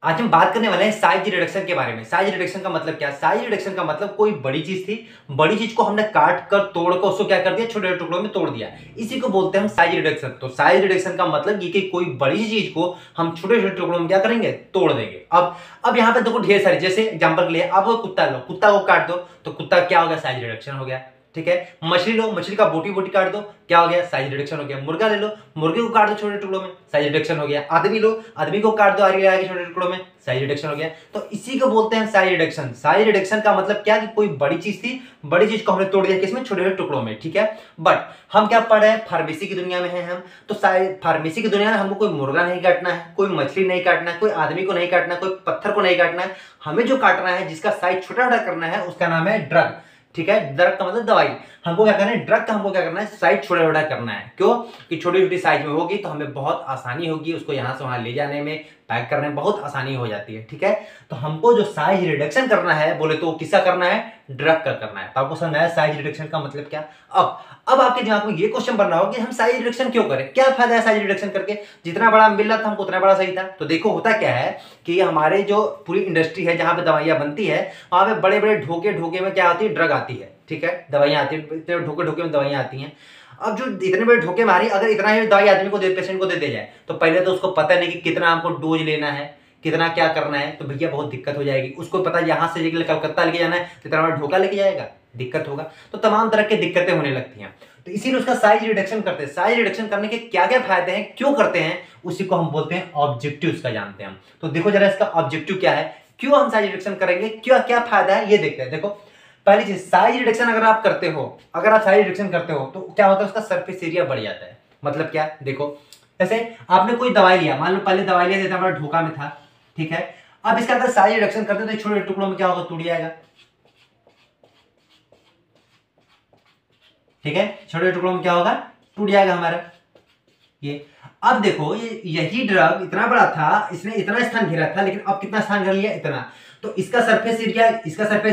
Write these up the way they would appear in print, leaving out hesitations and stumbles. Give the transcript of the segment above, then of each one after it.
आज हम बात करने वाले हैं साइज रिडक्शन के बारे में। साइज रिडक्शन का मतलब क्या? साइज रिडक्शन का मतलब कोई बड़ी चीज थी, बड़ी चीज को हमने काट कर तोड़ कर उसको क्या कर दिया, छोटे छोटे टुकड़ों में तोड़ दिया। इसी को बोलते हैं हम साइज रिडक्शन। तो साइज रिडक्शन का मतलब ये कि कोई बड़ी चीज को हम छोटे छोटे टुकड़ों में क्या करेंगे, तोड़ देंगे। अब यहाँ पे देखो ढेर सारी, जैसे एग्जांपल के लिए अब कुत्ता लो, कुत्ता को काट दो तो कुत्ता क्या हो गया, साइज रिडक्शन हो गया। ठीक है। मछली लो, मछली का बोटी बोटी काट दो, क्या हो गया, साइज रिडक्शन हो गया। मुर्गा ले लो, मुर्गे को काट दो छोटे टुकड़ों में, साइज रिडक्शन हो गया। आदमी लो, आदमी को काट दो आगे आगे छोटे टुकड़ों में, साइज रिडक्शन हो गया। तो इसी को बोलते हैं साइज रिडक्शन। साइज रिडक्शन का मतलब क्या कि कोई बड़ी चीज थी, बड़ी चीज को हमने तोड़ दिया किसमें, छोटे छोटे टुकड़ों में। ठीक है। बट हम क्या पढ़ रहे हैं, फार्मेसी की दुनिया में है हम। तो फार्मेसी की दुनिया में हमको कोई मुर्गा नहीं काटना है, कोई मछली नहीं काटना है, कोई आदमी को नहीं काटना है, कोई पत्थर को नहीं काटना है। हमें जो काटना है, जिसका साइज छोटा छोटा करना है, उसका नाम है ड्रग। ठीक है। ड्रग का मतलब दवाई। हमको क्या करना है, ड्रग का हमको क्या करना है, साइज छोटा छोटा करना है। क्यों? कि छोटी छोटी साइज में होगी तो हमें बहुत आसानी होगी, उसको यहां से वहां ले जाने में, पैक करने में बहुत आसानी हो जाती है। ठीक है। तो हमको जो साइज रिडक्शन करना है बोले तो किसका करना है, ड्रग का करना है। तो आपको समझ आया साइज रिडक्शन का मतलब क्या? अब आपके दिमाग में ये क्वेश्चन बन रहा हो कि हम साइज रिडक्शन क्यों करें, क्या फायदा है साइज रिडक्शन करके, जितना बड़ा मिल रहा था हमको उतना बड़ा सही था। तो देखो होता क्या है कि हमारे जो पूरी इंडस्ट्री है जहां पे दवाइयां बनती है, वहां पे बड़े बड़े ढोके ढोके में क्या आती है, ड्रग आती है। ठीक है। दवाइयां आती है, इतने ढोके ढोके में दवाइयां आती हैं। अब जो इतने बड़े ढोके मारी, अगर इतना ही दवाई आदमी को पेशेंट को दे दिया जाए तो पहले तो उसको पता नहीं कि कितना हमको डोज लेना है, कितना क्या करना है, तो भैया बहुत दिक्कत हो जाएगी। उसको पता है यहां से कलकत्ता लेके जाना है तो इतना बड़ा ढोका लेके जाएगा, दिक्कत होगा। तो तमाम तरह की दिक्कतें होने लगती हैं। तो इसीलिए उसका साइज रिडक्शन करते हैं। साइज रिडक्शन करने के क्या क्या फायदे हैं, क्यों करते हैं, उसी को हम बोलते हैं ऑब्जेक्टिव का जानते हैं हम। तो देखो जरा इसका ऑब्जेक्टिव क्या है, क्यों हम साइज रिडक्शन करेंगे, क्या क्या फायदा है ये देखते हैं। देखो पहली चीज, साइज रिडक्शन अगर आप करते हो, अगर आप साइज रिडक्शन करते हो तो क्या होता है, उसका सरफेस एरिया बढ़ जाता है। मतलब क्या, देखो जैसे आपने कोई दवाई लिया, मान लो पहले दवाई लिया इतना बड़ा ढोका में था। ठीक है। अब इसका अगर साइज रिडक्शन करते तो छोटे टुकड़ों में क्या होगा, टूट जाएगा। ठीक है। छोटे टुकड़ों में क्या होगा, टूट जाएगा हमारा ये। अब देखो यही ड्रग इतना बड़ा था, इसने इतना स्थान घेरा था, लेकिन अब कितना स्थान घेर लिया, इतना। तो इसका सरफेस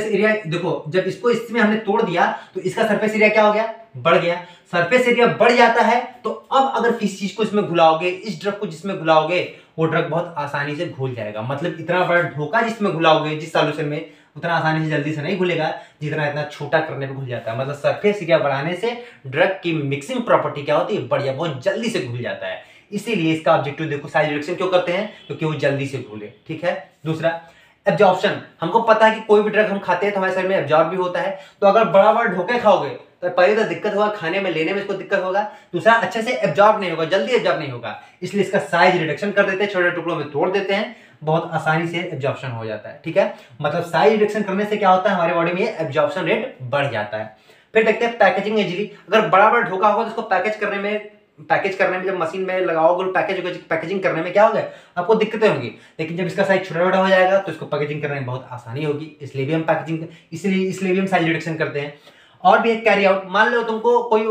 एरिया देखो, जब इसको इसमें हमने तोड़ दिया तो इसका सरफेस एरिया क्या हो गया, बढ़ गया। सरफेस एरिया बढ़ जाता है तो अब अगर किसी चीज को इसमें घुलाओगे, इस ड्रग को जिसमें घुलाओगे, वो ड्रग बहुत आसानी से घुल जाएगा। मतलब इतना बड़ा ढोका जिसमें घुलाओगे, जिस सॉल्यूशन में, उतना आसानी से जल्दी से नहीं घुलेगा जितना इतना छोटा करने पे घुल जाता है। मतलब सरफेस एरिया बढ़ाने से ड्रग की मिक्सिंग प्रॉपर्टी क्या होती है, बढ़िया, बहुत जल्दी से घुल जाता है। इसीलिए इसका ऑब्जेक्टिव देखो, साइज रिडक्शन क्यों करते हैं, क्योंकि वो जल्दी से घुले। ठीक है। दूसरा, एब्जॉर्प्शन। हमको पता है कि कोई भी ड्रग हम खाते हैं तो हमारे शरीर में एब्जॉर्ब भी होता है। तो अगर बड़ा बड़ा ढोके खाओगे तो पहले तो दिक्कत होगा, खाने में लेने में इसको दिक्कत होगा। दूसरा, अच्छे से एब्जॉर्ब नहीं होगा, जल्दी एब्जॉर्ब नहीं होगा। इसलिए इसका साइज रिडक्शन कर देते हैं, छोटे टुकड़ों में तोड़ देते हैं, बहुत आसानी से एब्जॉर्प्शन हो जाता है। ठीक है। मतलब साइज रिडक्शन करने से क्या होता है, हमारे बॉडी में एब्जॉर्प्शन रेट बढ़ जाता है। फिर देखते हैं पैकेजिंग इजीली। अगर बड़ा बड़ा ढोका होगा तो उसको पैकेज करने में जब मशीन में लगाओगे, पैकेजिंग करने में क्या होगा, आपको दिक्कतें होंगी। लेकिन जब इसका साइज छोटा छोटा हो जाएगा तो इसको पैकेजिंग करने में बहुत आसानी होगी। इसलिए भी हम साइज रिडक्शन करते हैं। और भी एक कैरी आउट, मान लो तुमको कोई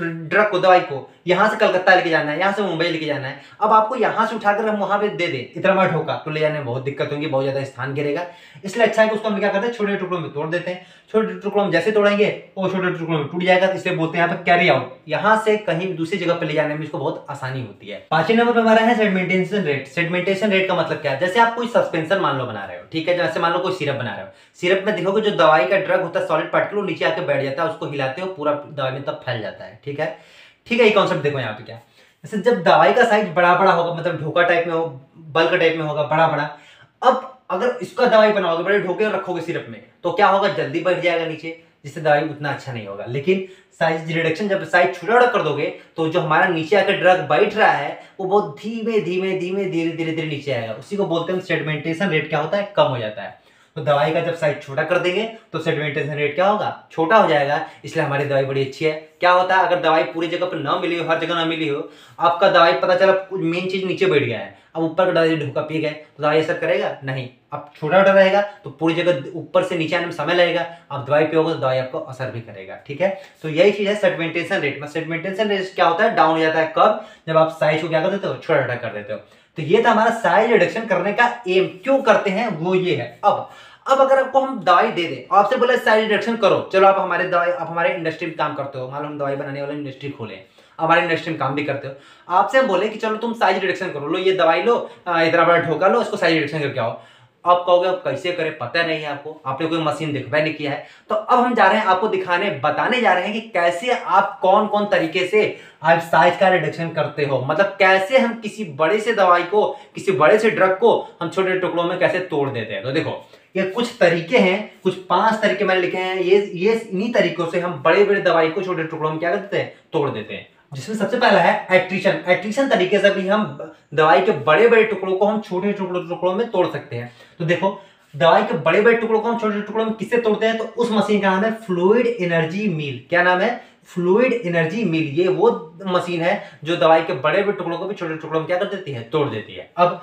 ड्रग को, दवाई को यहां से कलकत्ता लेके जाना है, यहां से मुंबई लेके जाना है। अब आपको यहां से उठाकर हम वहां पे दे दे, इतना बड़ा ढोका, तो ले जाने में बहुत दिक्कत होगी, बहुत ज्यादा स्थान गिरेगा। इसलिए अच्छा है कि उसको हम क्या करते हैं, छोटे टुकड़ों में तोड़ देते हैं। छोटे टुकड़ों में जैसे तोड़ेंगे वो छोटे टुकड़ों में टूट जाएगा। तो इसलिए बोलते हैं यहाँ पे कैरी आउट, यहां से कहीं दूसरी जगह पे ले जाने में इसको बहुत आसानी होती है। पांचवें नंबर पे हमारा है सेडिमेंटेशन रेट। सेडिमेंटेशन रेट का मतलब क्या है, जैसे आप कोई सस्पेंशन मान लो बना रहे हो। ठीक है। जैसे मान लो कोई सिरप बना रहे हो, सिरप में देखोगे जो दवाई का ड्रग होता है, सॉलिड पार्टिकल नीचे आके बैठ जाता है, उसको हिलाते हो पूरा दवाई में तब फैल जाता है। ठीक है। ठीक है। ये कॉन्सेप्ट देखो यहाँ पे क्या, जैसे जब दवाई का साइज बड़ा बड़ा होगा, मतलब ढोका टाइप में हो, बल्क टाइप में होगा, बड़ा बड़ा। अब अगर इसका दवाई बनाओगे, बड़े ढोके रखोगे सिरप में, तो क्या होगा, जल्दी बढ़ जाएगा नीचे, जिससे दवाई उतना अच्छा नहीं होगा। लेकिन साइज रिडक्शन, जब साइज छोटा छोटा कर दोगे तो जो हमारा नीचे आकर ड्रग बैठ रहा है वो बहुत धीमे धीरे धीरे नीचे आएगा। उसी को बोलते हैं सेडिमेंटेशन रेट, क्या होता है, कम हो जाता है। तो दवाई का जब साइज छोटा कर देंगे तो सेडिमेंटेशन रेट क्या होगा, छोटा हो जाएगा। इसलिए हमारी दवाई बड़ी अच्छी है। क्या होता है, अगर दवाई पूरी जगह पर ना मिली हो, हर जगह ना मिली हो, आपका दवाई पता चला कुछ मेन चीज नीचे बैठ गया है, अब ऊपर का दवाई ढोका पी गए तो दवाई असर करेगा नहीं। अब छोटा छोटा रहेगा तो पूरी जगह ऊपर से नीचे आने में समय लगेगा, आप दवाई पियोगे तो दवाई आपको असर भी करेगा। ठीक है। तो यही चीज है सेडिमेंटेशन रेट में। सेडिमेंटेशन रेट क्या होता है, डाउन हो जाता है कब, जब आप साइज को क्या कर देते हो, छोटा छोटा कर देते हो। तो ये था हमारा साइज रिडक्शन करने का एम, क्यों करते हैं वो ये है। अब अगर आपको हम दवाई दे दें, आपसे बोले साइज रिडक्शन करो, चलो आप हमारे इंडस्ट्री में काम करते हो, मान लो हम दवाई बनाने वाले इंडस्ट्री खोले, हमारी इंडस्ट्री में काम भी करते हो, आपसे हम बोले कि चलो तुम साइज रिडक्शन करो, लो ये दवाई लो, इतना बड़ा ढोका लो, इसको साइज रिडक्शन करके आओ। आप कहोगे अब कैसे करें, पता नहीं है आपको, आपने कोई मशीन देखा नहीं किया है। तो अब हम जा रहे हैं आपको दिखाने, बताने जा रहे हैं कि कैसे आप कौन कौन तरीके से आप साइज का रिडक्शन करते हो, मतलब कैसे हम किसी बड़े से दवाई को, किसी बड़े से ड्रग को हम छोटे टुकड़ों में कैसे तोड़ देते हैं। तो देखो ये कुछ तरीके हैं, कुछ 5 तरीके मैंने लिखे हैं, ये इन्हीं तरीकों से हम बड़े बड़े दवाई को छोटे टुकड़ों में क्या करते हैं, तोड़ देते हैं। जिसमें सबसे पहला है एट्रिशन। एट्रिशन तरीके से भी हम दवाई के बड़े बड़े टुकड़ों को हम छोटे टुकड़ों में तोड़ सकते हैं। तो देखो दवाई के बड़े बड़े टुकड़ों को हम छोटे टुकड़ों में किससे तोड़ते हैं, तो उस मशीन का नाम है फ्लूइड एनर्जी मिल। क्या नाम है, फ्लूइड एनर्जी मिल। ये वो मशीन है जो दवाई के बड़े बड़े टुकड़ों को भी छोटे टुकड़ों में क्या कर देती है, तोड़ देती है। अब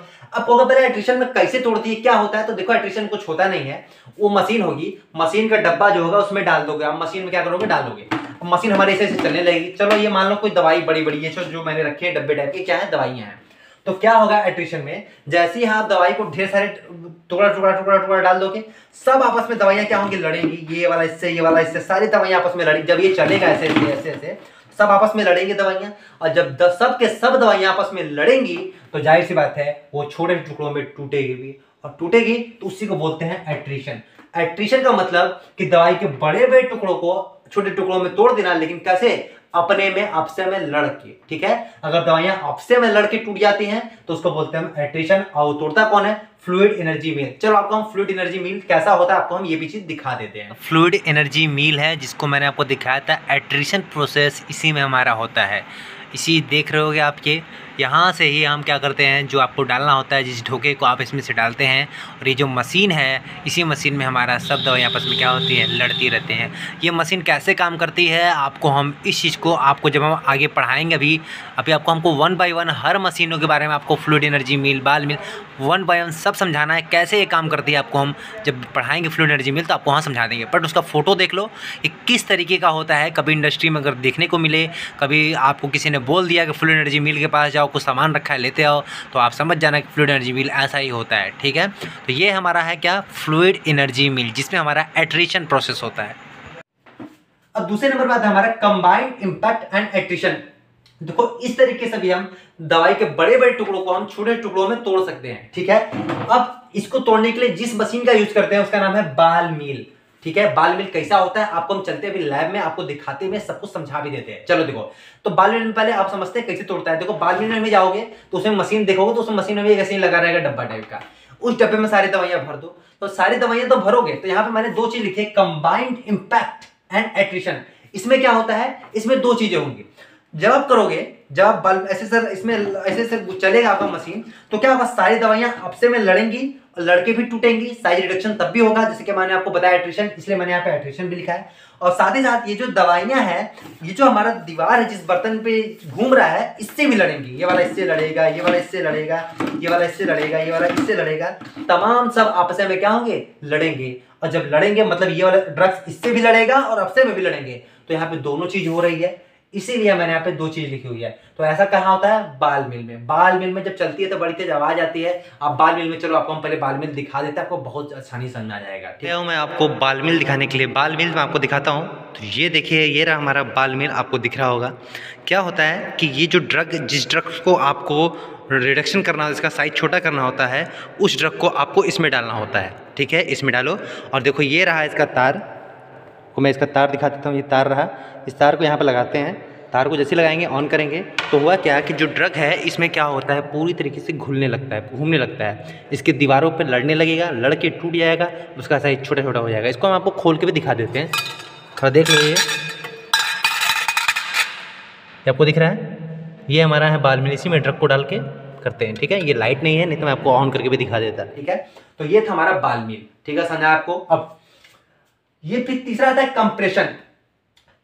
होगा पहले एट्रिशन में कैसे तोड़ती है, क्या होता है। तो देखो एट्रिशन कुछ होता नहीं है, वो मशीन होगी, मशीन का डब्बा जो होगा उसमें डाल दोगे आप, मशीन में क्या करोगे, डाल दोगे, मशीन हमारे ऐसे चलने लगेगी। चलो ये मान लो कोई दवाई बड़ी बड़ी है जो मैंने रखी है डब्बे टाइप के, क्या है, दवाइयां हैं। तो क्या होगा एट्रिशन में, जैसे ही आप दवाई को ढेर सारे टुकड़ा टुकड़ा टुकड़ा टुकड़ा डाल दोगे, सब आपस में दवाइयां क्या होंगी, लड़ेंगी, ये वाला इससे, ये वाला इससे, सारी दवाइयां आपस में लड़ेंगी। जब ये चलेगा ऐसे ऐसे ऐसे सब आपस में लड़ेंगे दवाइयां, और जब सब के सब दवाइयां आपस में लड़ेंगी तो जाहिर सी बात है वो छोटे टुकड़ों में टूटेगी भी, और टूटेगी तो उसी को बोलते हैं एट्रिशन। एट्रिशन का मतलब कि दवाई के बड़े बड़े टुकड़ों को छोटे टुकड़ों में तोड़ देना, लेकिन कैसे, अपने में आपसे में लड़ के। ठीक है, अगर दवाइयां आपसे में लड़ के टूट जाती हैं तो उसको बोलते हैं एट्रिशन, और तोड़ता कौन है, फ्लूइड एनर्जी मील। चलो आपको हम फ्लूइड एनर्जी मील कैसा होता है आपको हम ये भी चीज दिखा देते हैं। फ्लूइड एनर्जी मील है जिसको मैंने आपको दिखाया था, एट्रिशन प्रोसेस इसी में हमारा होता है। इसी देख रहे होगे आपके, यहाँ से ही हम क्या करते हैं, जो आपको डालना होता है, जिस ढोके को आप इसमें से डालते हैं, और ये जो मशीन है, इसी मशीन में हमारा सब दवाई आपस में क्या होती है, लड़ती रहते हैं। ये मशीन कैसे काम करती है आपको हम इस चीज़ को आपको जब हम आगे पढ़ाएंगे, अभी आपको हमको 1 बाय 1 हर मशीनों के बारे में, आपको फ्लूइड एनर्जी मिल, बाल मिल 1 बाय 1 सब समझाना है, कैसे ये काम करती है। आपको हम जब पढ़ाएंगे फ्लूइड एनर्जी मिल तो आपको वहाँ समझा देंगे, बट उसका फ़ोटो देख लो ये किस तरीके का होता है। कभी इंडस्ट्री में अगर देखने को मिले, कभी आपको किसी ने बोल दिया कि फ्लूइड एनर्जी मिल के पास जाओ, कुछ सामान रखा है लेते आओ, तो आप समझ जाना कि फ्लूइड एनर्जी मिल ऐसा ही होता है। ठीक है, तो ये हमारा है क्या, फ्लूइड एनर्जी मिल, जिसमें हमारा एट्रिशन प्रोसेस होता है। अब दूसरे नंबर पर आता है हमारा कंबाइंड इंपैक्ट एंड एट्रिशन। देखो इस तरीके से भी हम दवाई के बड़े बड़े टुकड़ों को हम छोटे टुकड़ों में तोड़ सकते हैं। ठीक है, अब इसको तोड़ने के लिए जिस मशीन का यूज करते हैं उसका नाम है बाल मिल। ठीक है, बाल मिल कैसा होता है आपको हम चलते हैं अभी लैब में, आपको दिखाते हुए सब कुछ समझा भी देते हैं। चलो देखो, तो बाल मिल में पहले आप समझते हैं कैसे तोड़ता है। देखो बाल मिल में जाओगे तो उसमें मशीन देखोगे तो उस मशीन में भी ऐसे ही लगा रहेगा डब्बा टाइप का, उस डब्बे में सारी दवाइयां भर दो। तो सारी दवाइयां तो भरोगे, तो यहाँ पे मैंने 2 चीज लिखे, कंबाइंड इंपैक्ट एंड एट्रिशन। इसमें क्या होता है, इसमें 2 चीजें होंगी। जब आप करोगे, जब आप बल्ब ऐसे सर इसमें ऐसे सर चलेगा आपका मशीन, तो क्या होगा, सारी दवाइयां आपसे में लड़ेंगी, लड़के भी टूटेंगी, साइज रिडक्शन तब भी होगा, जैसे कि मैंने आपको बताया एट्रिशन, इसलिए मैंने यहाँ पे एट्रिशन भी लिखा है। और साथ ही साथ ये जो दवाइयां हैं, ये जो हमारा दीवार है जिस बर्तन पे घूम रहा है, इससे भी लड़ेंगी। ये वाला इससे लड़ेगा, ये वाला इससे लड़ेगा, ये वाला इससे लड़ेगा, ये वाला इससे लड़ेगा, तमाम सब आपस में क्या होंगे, लड़ेंगे। और जब लड़ेंगे मतलब ये वाला ड्रग्स इससे भी लड़ेगा और आपसे में भी लड़ेंगे, तो यहाँ पे दोनों चीज हो रही है, इसीलिए मैंने यहाँ पे 2 चीज लिखी हुई है। तो ऐसा कहाँ होता है, बाल मिल में। बाल मिल में जब चलती है तो बड़ी तेज आवाज आती है। आप बाल मिल में, चलो आपको हम पहले बाल मिल दिखा देते हैं, आपको बहुत आसानी समझ आ जाएगा। ठीक है, मैं आपको बाल मिल दिखाने के लिए, बाल मिल मैं आपको दिखाता हूँ। तो ये देखिए, ये रहा हमारा बाल मिल, आपको दिख रहा होगा। क्या होता है कि ये जो ड्रग, जिस ड्रग को आपको रिडक्शन करना हो, इसका साइज छोटा करना होता है, उस ड्रग को आपको इसमें डालना होता है। ठीक है, इसमें डालो, और देखो ये रहा इसका तार, को मैं इसका तार दिखा देता हूँ। ये तार रहा, इस तार को यहाँ पर लगाते हैं। तार को जैसे लगाएंगे, ऑन करेंगे, तो हुआ क्या कि जो ड्रग है इसमें क्या होता है, पूरी तरीके से घुलने लगता है, घूमने लगता है, इसके दीवारों पर लड़ने लगेगा, लड़ के टूट जाएगा, उसका साइज छोटा छोटा हो जाएगा। इसको हम आपको खोल के भी दिखा देते हैं, थोड़ा देख लो। ये आपको दिख रहा है, ये हमारा है बाल मिल, इसी में ड्रग को डाल के करते हैं। ठीक है, ये लाइट नहीं है, नहीं तो मैं आपको ऑन करके भी दिखा देता। ठीक है, तो ये था हमारा बाल मिल। ठीक है, समझा आपको। अब ये फिर तीसरा आता है कंप्रेशन।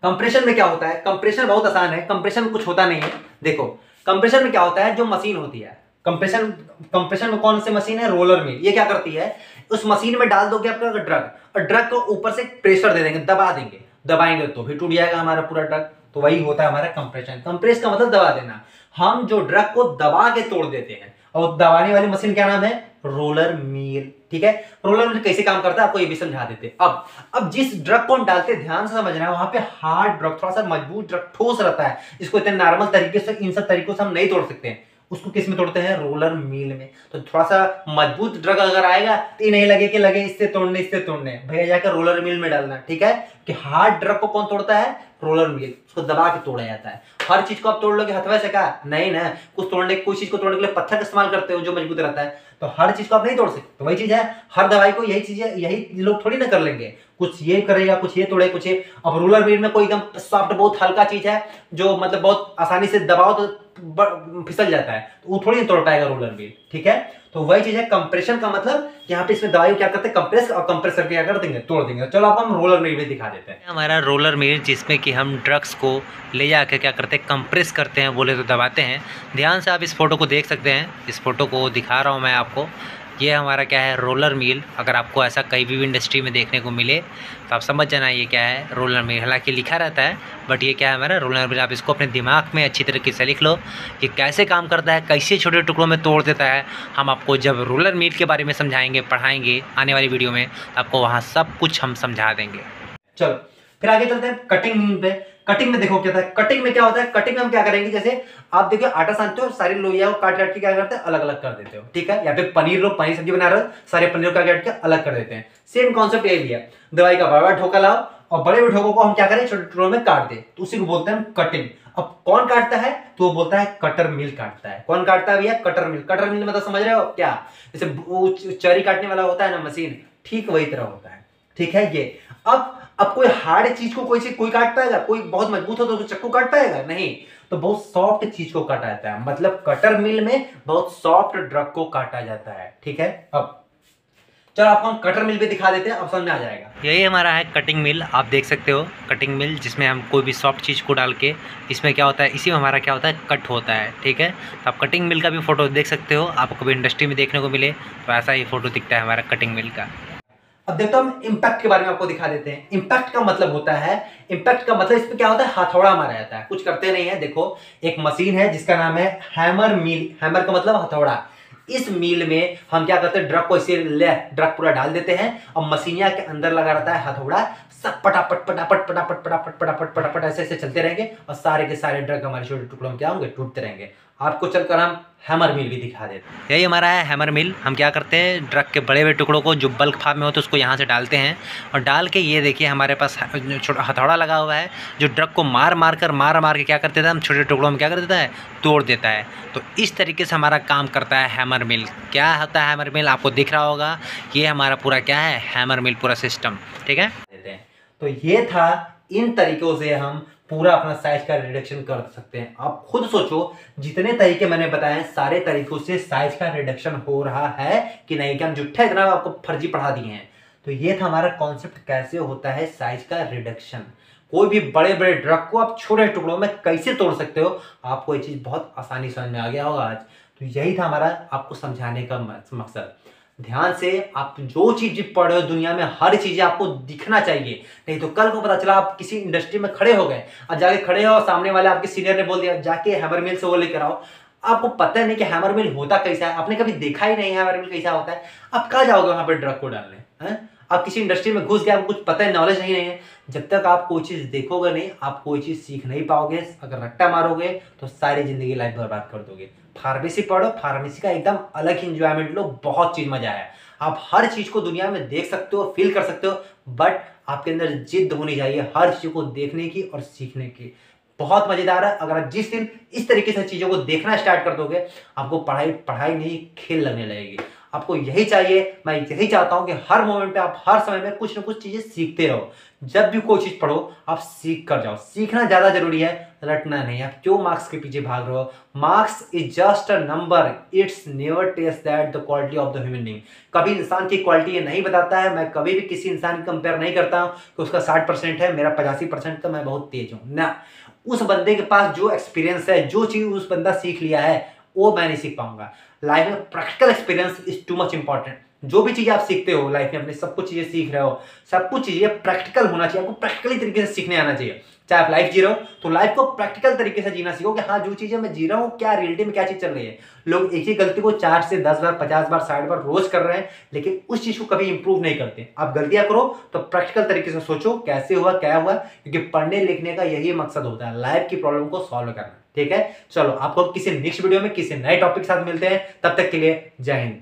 कंप्रेशन में क्या होता है, कंप्रेशन बहुत आसान है, कंप्रेशन कुछ होता नहीं है। देखो कंप्रेशन में क्या होता है, जो मशीन होती है, कंप्रेशन में कौन सी मशीन है, रोलर मिल। ये क्या करती है, उस मशीन में डाल दोगे आपका ड्रग, और ड्रग को ऊपर से प्रेशर दे देंगे, दबा देंगे, दबाएंगे तो फिर टूट जाएगा हमारा पूरा ड्रग। तो वही होता है हमारा कंप्रेशन। कंप्रेस का मतलब दबा देना। हम जो ड्रग को दबा के तोड़ देते हैं, और दबाने वाली मशीन क्या नाम है, रोलर मील। ठीक है, रोलर मील कैसे काम करता है आपको ये भी समझा देते हैं। अब जिस ड्रग को हम डालते हैं, ध्यान से समझना है, वहां पे हार्ड ड्रग, थोड़ा सा मजबूत ड्रग, ठोस रहता है, इसको इतने नॉर्मल तरीके से, इन सब तरीकों से हम नहीं तोड़ सकते हैं। उसको किस में तोड़ते हैं? रोलर मील में। तो थोड़ा सा मजबूत ड्रग अगर आएगा तो ये नहीं लगे कि लगे इससे तोड़ने भैया जाकर रोलर मिल में डालना। ठीक है, कि हार्ड ड्रग को कौन तोड़ता है? Roller mill. उसको दबा के तोड़ा जाता है। हर चीज को आप तोड़ लोगे हथवा से? का नहीं ना, कुछ तोड़ने, कोई चीज को तोड़ने के लिए पत्थर का इस्तेमाल करते हो जो मजबूत रहता है, तो हर चीज को आप नहीं तोड़ सकते। तो वही चीज है, हर दवाई को यही चीज है, यही लोग थोड़ी ना कर लेंगे, कुछ ये करेगा, कुछ ये तोड़े, कुछ ये। अब रोलर मिल में कोई एकदम सॉफ्ट, बहुत हल्का चीज है जो मतलब बहुत आसानी से दबाओ तो फिसल जाता है, तो वो थोड़ी नहीं तोड़ पाएगा रोलर मिल। ठीक है, तो वही चीज है कंप्रेशन का मतलब, यहाँ पे इसमें दवाई क्या करते हैं? कंप्रेस, और कंप्रेस करके क्या कर देंगे? तोड़ देंगे। चलो आपको हम रोलर मिल भी दिखा देते हैं। हमारा रोलर मिल जिसमें कि हम ड्रग्स को ले जाकर क्या करते हैं? कंप्रेस करते हैं, बोले तो दबाते हैं। ध्यान से आप इस फोटो को देख सकते हैं, इस फोटो को दिखा रहा हूँ मैं आपको। ये हमारा क्या है? Roller mill. अगर आपको ऐसा कहीं भी इंडस्ट्री में देखने को मिले तो आप समझ जाना ये क्या है? Roller mill. हालांकि लिखा रहता है बट ये क्या है? हमारा रोलर मिल। आप इसको अपने दिमाग में अच्छी तरीके से लिख लो, ये कैसे काम करता है, कैसे छोटे टुकड़ों में तोड़ देता है। हम आपको जब रोलर मिल के बारे में समझाएंगे, पढ़ाएंगे आने वाली वीडियो में, आपको वहाँ सब कुछ हम समझा देंगे। चलो फिर आगे चलते हैं कटिंग मिल पे। कटिंग में देखो क्या होता है? कटिंग में क्या होता है? कटिंग में हम क्या करेंगे, जैसे आप देखिए आटा सानते हो, सारी लोइया को काट काट के क्या करते हैं? अलग अलग कर देते हो। ठीक है, यहाँ पे पनीर लो, पनीर सब्जी बना रहे हो, सारे पनीर को काट के अलग कर देते हैं। सेम कॉन्सेप्ट यही है, दवाई का बड़ा ठोका लाओ और बड़े बड़े ठोकों को हम क्या करें? छोटे टुकड़ों में काट दे, तो उसी को बोलते हैं कटिंग। अब कौन काटता है? तो वो बोलता है कटर मिल काटता है। कौन काटता है भैया? कटर मिल। कटर मिल मतलब समझ रहे हो क्या? जैसे वो चरी काटने वाला होता है ना मशीन, ठीक वही तरह होता है। ठीक है, ये अब कोई हार्ड चीज को कोई काट पाएगा? कोई बहुत मजबूत हो तो चक्कू काट पाएगा? नहीं, तो बहुत सॉफ्ट चीज को काटा जाता है। मतलब कटर मिल में बहुत सॉफ्ट ड्रग को काटा जाता है। ठीक है, अब चलो आपको हम कटर मिल भी दिखा देते हैं, अब समझ में आ जाएगा। यही हमारा है कटिंग मिल। आप देख सकते हो कटिंग मिल, जिसमें हम कोई भी सॉफ्ट चीज़ को डाल के, इसमें क्या होता है? इसी में हमारा क्या होता है? कट होता है। ठीक है, तो आप कटिंग मिल का भी फोटो देख सकते हो। आपको कभी इंडस्ट्री में देखने को मिले तो ऐसा ही फोटो दिखता है हमारा कटिंग मिल का। अब देखो हम इंपैक्ट के बारे में आपको दिखा देते हैं। इंपैक्ट का मतलब होता है, इंपैक्ट का मतलब इसमें क्या होता है? हथौड़ा मारा जाता है, कुछ करते नहीं है। देखो एक मशीन है जिसका नाम है हैमर मिल। हैमर का मतलब हथौड़ा। इस मिल में हम क्या करते हैं? ड्रग को इसे ड्रग पूरा डाल देते हैं और मशीनिया के अंदर लगा रहता है हथौड़ा। सब पटापट पटापट पटापट पटापट पटापट पटापट ऐसे ऐसे चलते रहेंगे और सारे के सारे ड्रग हमारे छोटे टुकड़ों में क्या होंगे? टूटते रहेंगे। आपको चलकर हम हैमर मिल भी दिखा देते हैं। यही हमारा है हैमर मिल। हम क्या करते हैं? ड्रग के बड़े बड़े टुकड़ों को जो बल्क फार्म में होते हैं उसको यहाँ से डालते हैं, और डाल के ये देखिए हमारे पास छोटा हथौड़ा लगा हुआ है जो ड्रग को मार मार के क्या करते थे? हम छोटे टुकड़ों में क्या कर देता है? तोड़ देता है। तो इस तरीके से हमारा काम करता है हैमर मिल। क्या होता है हैमर मिल? आपको दिख रहा होगा, ये हमारा पूरा क्या है? हैमर मिल पूरा सिस्टम। ठीक है, तो ये था, इन तरीकों से हम पूरा अपना साइज का रिडक्शन कर सकते हैं। आप खुद सोचो, जितने तरीके मैंने बताए सारे तरीकों से साइज का रिडक्शन हो रहा है कि नहीं? कि हम जुट्ठा इतना आपको फर्जी पढ़ा दिए हैं। तो ये था हमारा कॉन्सेप्ट, कैसे होता है साइज का रिडक्शन। कोई भी बड़े बड़े ड्रग को आप छोटे टुकड़ों में कैसे तोड़ सकते हो, आपको ये चीज बहुत आसानी समझ में आ गया होगा आज। तो यही था हमारा आपको समझाने का मकसद। ध्यान से आप जो चीज पढ़ रहे हो दुनिया में, हर चीज आपको दिखना चाहिए, नहीं तो कल को पता चला आप किसी इंडस्ट्री में खड़े हो गए और जाके खड़े हो, सामने वाले आपके सीनियर ने बोल दिया जाके हैमर मिल से वो लेकर आओ। आपको पता नहीं कि हैमर मिल होता कैसा है, आपने कभी देखा ही नहीं हैमर मिल कैसा होता है, आप कहाँ जाओगे वहां पर ड्रग को डालने? हैं? आप किसी इंडस्ट्री में घुस गए, आपको कुछ पता है, नॉलेज नहीं है। जब तक आप कोई चीज देखोगे नहीं, आप कोई चीज सीख नहीं पाओगे। अगर रट्टा मारोगे तो सारी जिंदगी लाइफ बर्बाद कर दोगे। फार्मेसी पढ़ो, फार्मेसी का एकदम अलग ही इंजॉयमेंट लो, बहुत चीज मजा आया। आप हर चीज को दुनिया में देख सकते हो, फील कर सकते हो, बट आपके अंदर जिद होनी चाहिए हर चीज को देखने की और सीखने की। बहुत मजेदार है। अगर आप जिस दिन इस तरीके से चीजों को देखना स्टार्ट कर दोगे, आपको पढ़ाई नहीं खेल लगने लगेगी। आपको यही चाहिए, मैं यही चाहता हूं कि हर मोमेंट पे आप हर समय में कुछ ना कुछ चीजें सीखते रहो। जब भी कोई चीज पढ़ो आप सीख कर जाओ। सीखना ज्यादा जरूरी है, रटना नहीं। आप क्यों मार्क्स के पीछे भाग रहे हो? Marks is just a number, it's never test that the quality of the human being. कभी इंसान की क्वालिटी ये नहीं बताता है। मैं कभी भी किसी इंसान की कंपेयर नहीं करता हूं कि उसका 60% है, मेरा 85%, तो मैं बहुत तेज हूं ना। उस बंदे के पास जो एक्सपीरियंस है, जो चीज उस बंदा सीख लिया है, वो मैं नहीं सीख पाऊंगा। लाइफ में practical experience is too much important. जो भी चीजें आप सीखते हो लाइफ में, अपने सब कुछ चीजें सीख रहे हो, सब कुछ चीजें प्रैक्टिकल होना चाहिए। आपको प्रैक्टिकली तरीके से सीखने आना चाहिए। चाहे आप लाइफ जी रहे हो तो लाइफ को प्रैक्टिकल तरीके से जीना सीखो कि हाँ जो चीजें मैं जी रहा हूँ क्या रियलिटी में क्या चीज चल रही है। लोग एक ही गलती को 4 से 10 बार 50 बार 60 बार रोज कर रहे हैं लेकिन उस चीज को कभी इंप्रूव नहीं करते। आप गलतियां करो तो प्रैक्टिकल तरीके से सोचो कैसे हुआ क्या हुआ, क्योंकि पढ़ने लिखने का यही मकसद होता है, लाइफ की प्रॉब्लम को सॉल्व करना। ठीक है, चलो आपको किसी नेक्स्ट वीडियो में किसी नए टॉपिक के साथ मिलते हैं, तब तक के लिए जय हिंद।